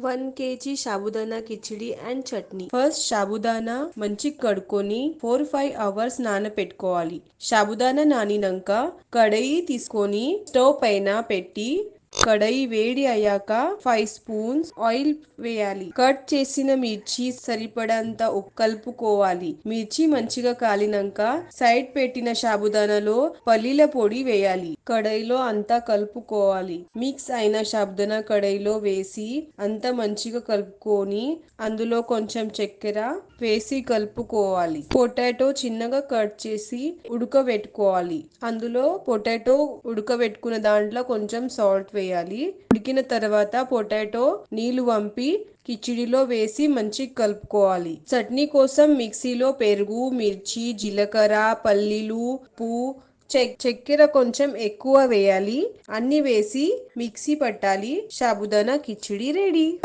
1 kg sabudana khichdi and chutney. First sabudana మంచి కడుక్కొని 4-5 hours నానపెట్టుకోవాలి. Sabudana నానినంక కడాయి తీసుకొని స్టవ్ పైన పెట్టి కడాయి వేడి అయ్యాక 5 స్పూన్స్ ఆయిల్ వేయాలి. కట్ చేసిన మిర్చి సరిపడంత ఉప్పు కలుపుకోవాలి. మిర్చి మంచిగా కాలినంక సైడ్ పెట్టిన సాబుదానాలో పల్లీల పొడి వేయాలి. కడాయిలో అంతా కలుపుకోవాలి. మిక్స్ అయిన సాబుదానా కడాయిలో వేసి అంతా మంచిగా కలుపుకొని అందులో కొంచెం చక్కెర వేసి కలుపుకోవాలి. పొటాటో చిన్నగా కట్ చేసి ఉడకబెట్టుకోవాలి. అందులో పొటాటో ఉడకబెట్టుకున్న దాంట్లో కొంచెం సాల్ట్ వేయాలి. ఉడికిన తర్వాత పొటాటో నీళ్లు వంపి కిచిడిలో వేసి మంచిగా కలుపుకోవాలి. చట్నీ కోసం మిక్సీలో పెరుగు, మిర్చి, జీలకర్ర, పల్లీలు, ఉప్పు, చక్కెర కొంచెం ఎక్కువ వేయాలి. అన్ని వేసి మిక్సీ పట్టాలి. సాబుదానా కిచిడి రెడీ.